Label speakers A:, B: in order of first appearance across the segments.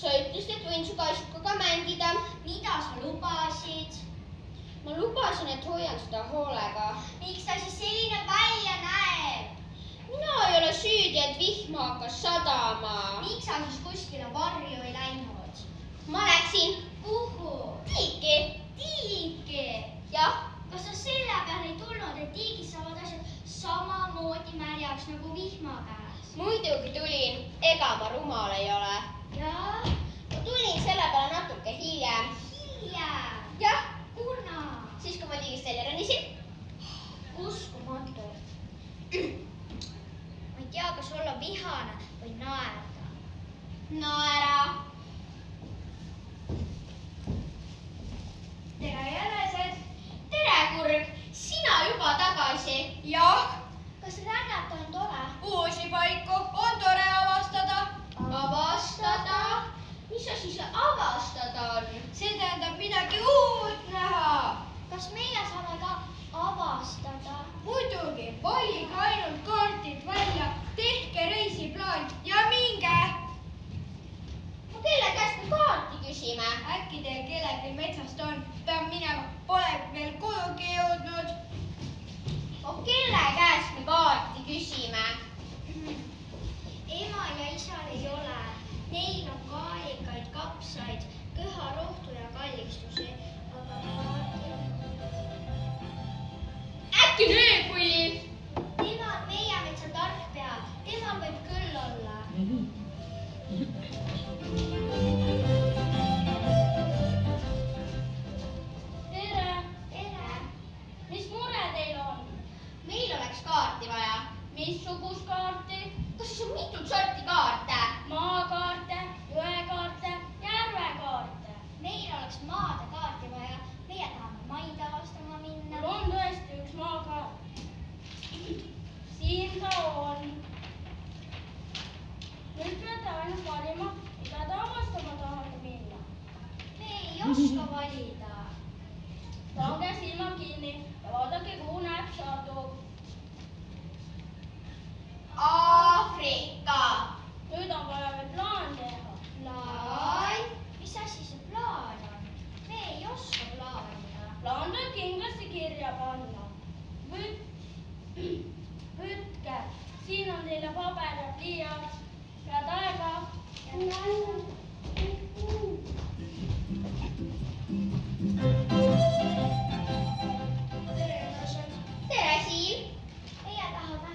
A: Sa ütlesid, et võin su kaisukaga mängida.
B: Mida sa lubasid?
A: Ma lubasin, et hoian seda hoolega.
B: Miks ta siis selline välja näeb?
A: Mina ei ole süüdi, et vihma hakkas sadama.
B: Miks sa siis kuskile varju ei läinud?
A: Ma läksin.
B: Kuhu?
A: Tiiki.
B: Tiiki?
A: Jah.
B: Kas sa selle peale ei tulnud, et tiigis saavad asjad samamoodi märjaks nagu vihma käes?
A: Muidugi tulin. Ega ma rumal ei ole.
B: Jah?
A: Ma tulin selle peale natuke hiljem.
B: Hiljem?
A: Jah.
B: Kuna?
A: Siis, kui ma tiigist välja ronisin.
B: Uskumatu. Ma ei tea, kas olla vihane või naerda.
A: Naera.
B: Tere, jänesed!
A: Tere, kurg! Sina juba tagasi?
C: Jah,
B: Kas rännata on tore?
C: uusi paiku on tore avastada.
A: Avastada? Mis asi see avastada on?
C: See tähendab midagi uut näha.
B: Kas meie saame ka avastada?
C: Muidugi, valige ainult kaardid välja, tehke reisiplaan ja minge.
A: Kelle käest me kaarti küsime?
C: Äkki teil kellelgi metsast on, peab minema, pole veel kodugi jõudnud.
A: Kelle käest me kaarti küsime?
B: Ema ja isal ei ole. Neil on kaalikaid, kapsaid, köharohtu ja kallistusi. Aga
A: Äkki nööpulli?
B: tema on meie metsa tark pea. Temal võib küll olla.
A: Tere!
B: Tere!
A: Mis mure teil on? Meil oleks kaarti vaja. Missugust kaarti? Kas siis on mitut sorti kaarte? Maakaarte, jõekaarte, järvekaarte.
B: Meil oleks maade kaarti vaja. Meie tahame maid avastama minna.
A: Mul on tõesti üks maakaart. Siin ta on. Nüüd peate ainult valima, mida te avastama tahate minna.
B: Me ei oska valida.
A: Pange silmad kinni ja vaadake, kuhu näeb sadu. Aafrika. Nüüd on vaja veel plaan teha.
B: Plaan? Mis asi see plaan on? Me ei oska plaanida.
A: Plaan tuleb kindlasti kirja panna. Võtke, siin on teile paber ja pliiats. Head aega.
C: Tere, jänesed!
A: Tere, Siim.
B: Meie tahame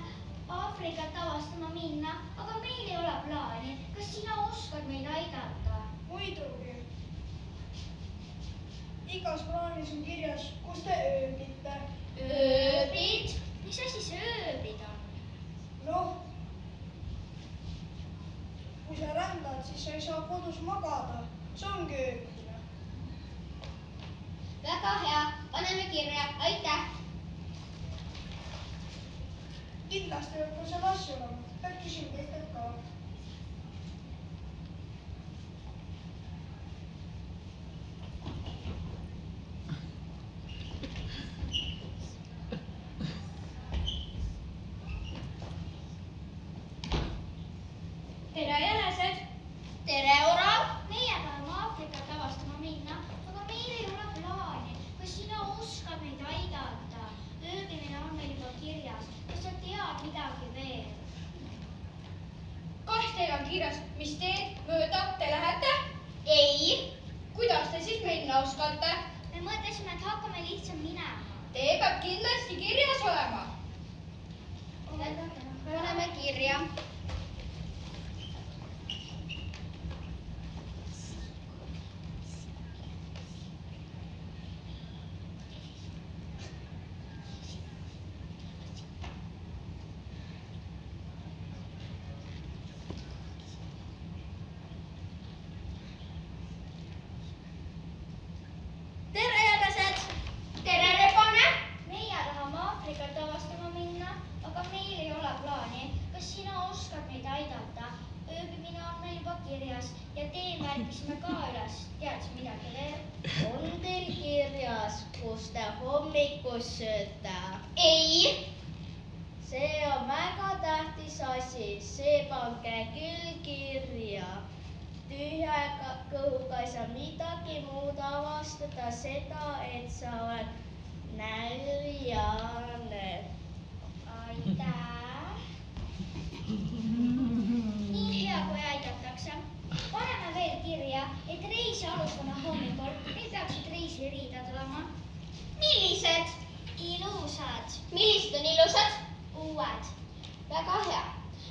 B: Aafrikat avastama minna, aga meil ei ole plaani. Kas sina oskad meid aidata?
C: Muidugi. Igas plaanis on kirjas, kus te ööbite.
A: Ööbid.
B: Mis asi see ööbid on?
C: Noh, kui sa rändad, siis sa ei saa kodus magada. See ongi ööbimine.
A: Väga hea, paneme kirja, aitäh.
C: Kindlasti võib ka seal asju olema. Pead küsima teistelt ka.
A: Tere, jänesed. Tere, orav.
B: Meie tahame Aafrikat avastama minna, aga meil ei ole plaani. Kas sina oskad meid aidata? Ööbimine on meil juba kirjas. Kas sa tead midagi veel?
C: Kas teil on kirjas, mis teed mööda te lähete?
A: Ei.
C: Kuidas te siis minna oskate?
B: Me mõtlesime, et hakkame lihtsalt minema.
C: Tee peab kindlasti kirjas olema.
A: Paneme kirja. Tere, jänesed. Tere, rebane.
B: Meie tahame Aafrikat avastama minna, aga meil ei ole plaani. Kas sina oskad meid aidata? Ööbimine on meil juba kirjas ja tee märkisime ka üles. Tead sa midagi veel?
A: On teil kirjas, kus te hommikus sööte? Ei. See on väga tähtis asi, see pange küll kirja.
B: tühja kõhuga ei saa midagi muud avastada seda, et sa oled näljane. Aitäh. Nii hea, kui aidatakse. Paneme veel kirja, et reisi alustame hommikul. Meil peaksid reisiriidad olema.
A: Millised?
B: Ilusad.
A: Millised on ilusad?
B: Uued.
A: Väga hea.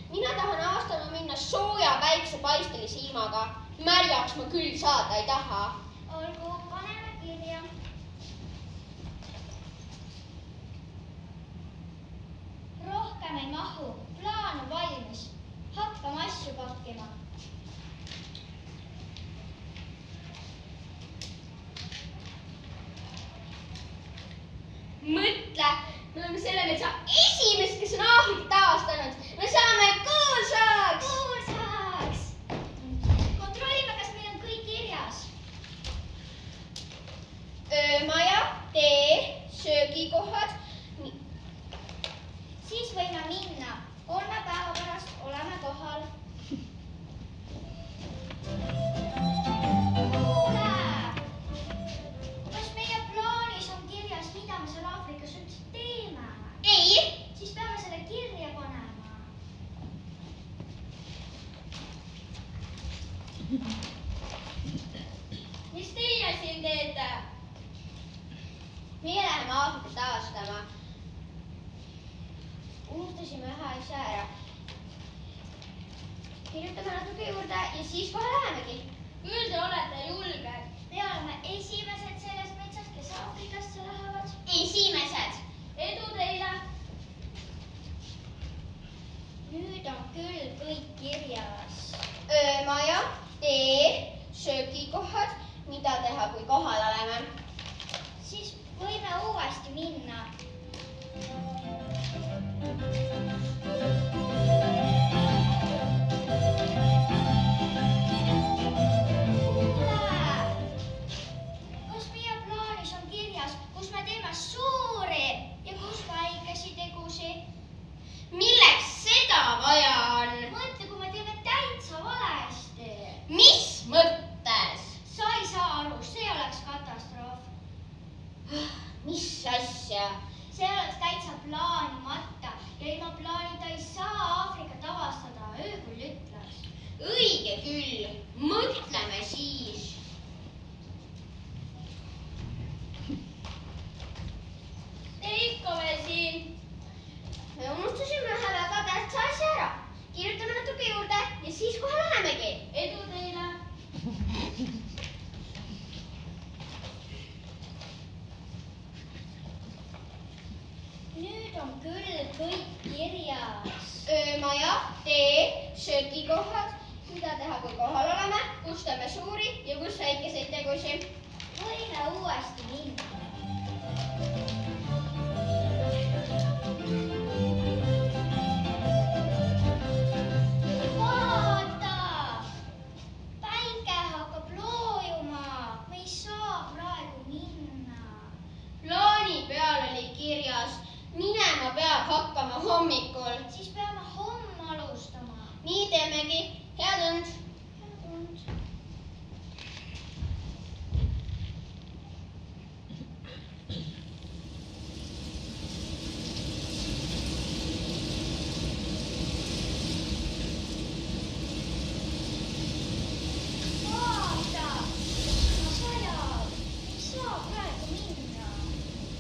A: Mina tahan aastana minna sooja päiksepaistelise ilmaga. Märjaks ma küll saada ei taha.
B: Olgu, paneme kirja. Rohkem ei mahu. Plaan on valmis. Hakkame asju pakkima.
A: Mõtle, me oleme selle metsa esimest, kes on Aafrika taastanud. Me saame kuulsaks!
B: Kuulsaks! Kontrollime, kas meil on kõik kirjas.
A: Öömaja, tee, söögikohad.
B: Siis võime minna. 3 päeva pärast oleme kohal. Kuule! Kas meie plaanis on kirjas, mida me seal Aafrikas üldse teeme?
A: Ei.
B: Siis peame selle kirja panema.
A: Mis teie siin teete? Meie läheme Aafrika taastama. Unustasime ühe asja ära. Kirjutame natuke juurde ja siis kohe lähemegi. Küll te olete julged.
B: Me oleme esimesed selles metsas, kes Aafrikasse lähevad.
A: Esimesed. Edu teile.
B: Nüüd on küll kõik kirjas.
A: Öömaja, tee, söögikohad, mida teha, kui kohal oleme.
B: Siis võime uuesti minna. Kas meie plaanis on kirjas, kus me teeme suuri ja kus väikesi tegusi?
A: Milleks seda vaja on?
B: Mõtle, kui me teeme täitsa valesti.
A: Mis mõttes?
B: Sa ei saa aru, see oleks katastroof.
A: Mis asja?
B: See oleks täitsa plaanimata ja ilma plaanita ei saa Aafrikat avastada, öökull ütles.
A: Õige küll, mõtleme siis. Te ikka veel siin? Me unustasime ühe väga tähtsa asja ära. Kirjutame natuke juurde ja siis kohe lähemegi. Edu teile.
B: Nüüd on küll kõik kirjas.
A: Öömaja, tee, söögikohad, mida teha, kui kohal oleme, kus teeme suuri ja kus väikeseid tegusi.
B: Võime uuesti minna. Vaata! Päike hakkab loojuma. Me ei saa praegu minna.
A: Plaani peal oli kirjas, minema peab hakkama hommikul.
B: Siis peame homme alustama.
A: Nii teemegi. Head und!
B: Head und! Vaata! No sajab! Ei saa praegu minna.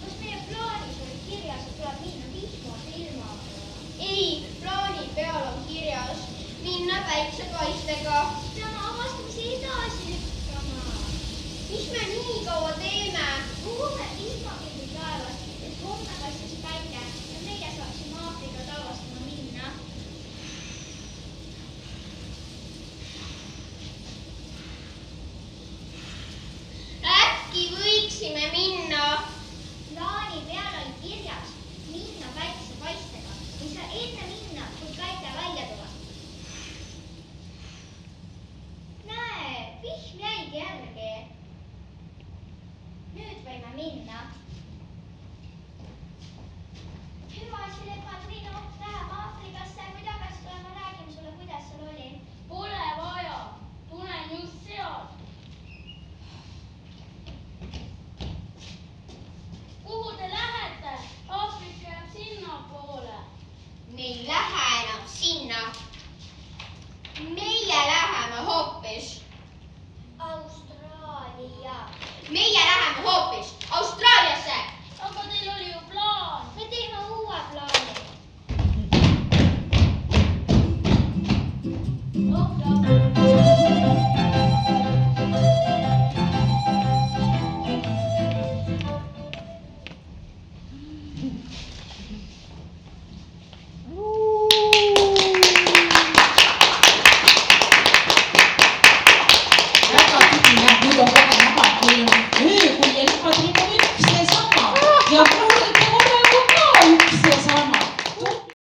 B: Kas meie plaanis oli kirjas, et tuleb minna vihmase ilmaga?
A: Ei, plaani peal on kirjas, minna päiksepaistega.
B: Peame avastamise edasi lükkama.
A: Mis me nii kaua teeme?
B: Kuume ilmapildi taevas, et homme paistaks päike ja meie saaksime Aafrikat avastama minna.